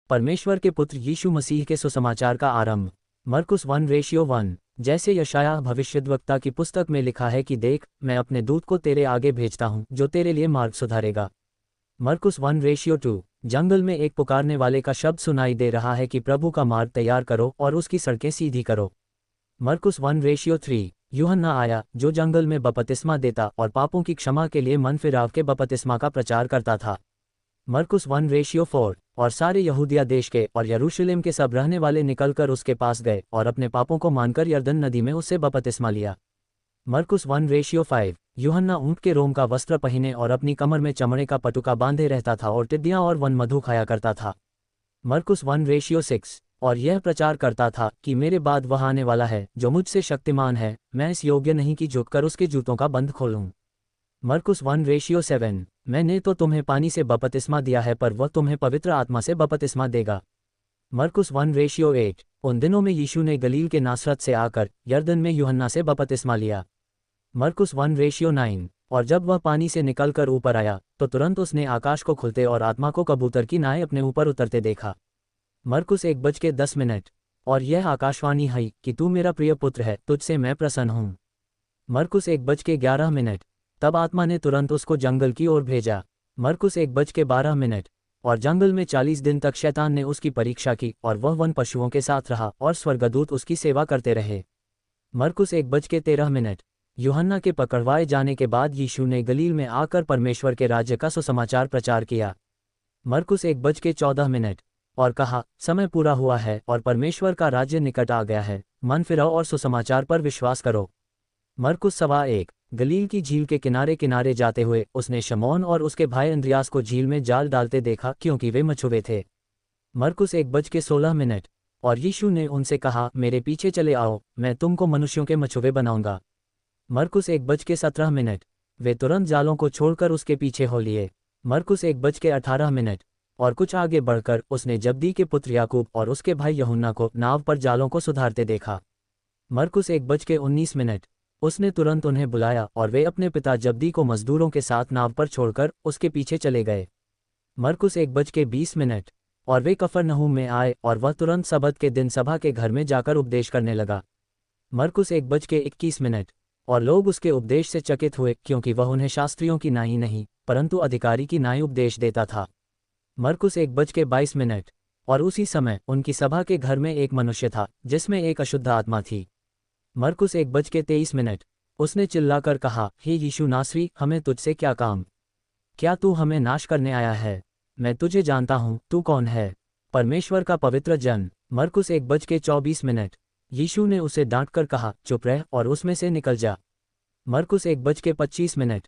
परमेश्वर के पुत्र यीशु मसीह के सुसमाचार का आरंभ। मरकुस 1:1। जैसे यशायाह भविष्यद्वक्ता की पुस्तक में लिखा है कि देख, मैं अपने दूत को तेरे आगे भेजता हूँ जो तेरे लिए मार्ग सुधारेगा। मरकुस 1:2। जंगल में एक पुकारने वाले का शब्द सुनाई दे रहा है कि प्रभु का मार्ग तैयार करो और उसकी सड़कें सीधी करो। मरकुस 1:3। यूहन्ना आया जो जंगल में बपतिस्मा देता और पापों की क्षमा के लिए मन फिराव के बपतिस्मा का प्रचार करता था। मरकुस 1:4। और सारे यहूदिया देश के और यरूशलेम के सब रहने वाले निकलकर उसके पास गए और अपने पापों को मानकर यरदन नदी में उससे बपतिस्मा लिया। मरकुस 1:5। यूहन्ना ऊँट के रोम का वस्त्र पहने और अपनी कमर में चमड़े का पटुका बांधे रहता था और टिड्डियां और वन मधु खाया करता था। मरकुस 1:6। और यह प्रचार करता था कि मेरे बाद वह आने वाला है जो मुझसे शक्तिमान है, मैं इस योग्य नहीं कि झुककर उसके जूतों का बंध खोलूं। मरकुस 1:7। मैंने तो तुम्हें पानी से बपतिस्मा दिया है पर वह तुम्हें पवित्र आत्मा से बपतिस्मा देगा। मरकुस 1:8। उन दिनों में यीशु ने गलील के नासरत से आकर यरदन में यूहन्ना से बपतिस्मा लिया। मरकुस 1:9। और जब वह पानी से निकलकर ऊपर आया तो तुरंत उसने आकाश को खुलते और आत्मा को कबूतर की नाय अपने ऊपर उतरते देखा। मरकुस 1:10। और यह आकाशवाणी है कि तू मेरा प्रिय पुत्र है, तुझसे मैं प्रसन्न हूँ। मरकुस 1:11। तब आत्मा ने तुरंत उसको जंगल की ओर भेजा। मरकुस 1:12। और जंगल में 40 दिन तक शैतान ने उसकी परीक्षा की और वह वन पशुओं के साथ रहा और स्वर्गदूत उसकी सेवा करते रहे। मरकुस 1:13। यूहन्ना के पकड़वाए जाने के बाद यीशु ने गलील में आकर परमेश्वर के राज्य का सुसमाचार प्रचार किया। मरकुस 1:14। और कहा, समय पूरा हुआ है और परमेश्वर का राज्य निकट आ गया है, मन फिराओ और सुसमाचार पर विश्वास करो। मरकुस 1:15। गलील की झील के किनारे किनारे जाते हुए उसने शमौन और उसके भाई अंद्रियास को झील में जाल डालते देखा क्योंकि वे मछुए थे। मरकुस 1:16। और यीशु ने उनसे कहा, मेरे पीछे चले आओ, मैं तुमको मनुष्यों के मछुए बनाऊंगा। मरकुस 1:17। वे तुरंत जालों को छोड़कर उसके पीछे हो लिए। मरकुस 1:18। और कुछ आगे बढ़कर उसने जब्दी के पुत्र याकूब और उसके भाई यूहन्ना को नाव पर जालों को सुधारते देखा। मरकुस 1:19। उसने तुरंत उन्हें बुलाया और वे अपने पिता जब्दी को मजदूरों के साथ नाव पर छोड़कर उसके पीछे चले गए। मरकुस 1:20। और वे कफरनहूम में आए और वह तुरंत सबत के दिन सभा के घर में जाकर उपदेश करने लगा। मरकुस 1:21। और लोग उसके उपदेश से चकित हुए क्योंकि वह उन्हें शास्त्रियों की नाई नहीं परंतु अधिकारी की नाई उपदेश देता था। मरकुस 1:22। और उसी समय उनकी सभा के घर में एक मनुष्य था जिसमें एक अशुद्ध आत्मा थी। मरकुस 1:23। उसने चिल्लाकर कहा, हे यीशु नासरी, हमें तुझसे क्या काम? क्या तू हमें नाश करने आया है? मैं तुझे जानता हूँ, तू कौन है, परमेश्वर का पवित्र जन। मरकुस 1:24। यीशु ने उसे डांटकर कहा, चुप रह और उसमें से निकल जा। मरकुस 1:25।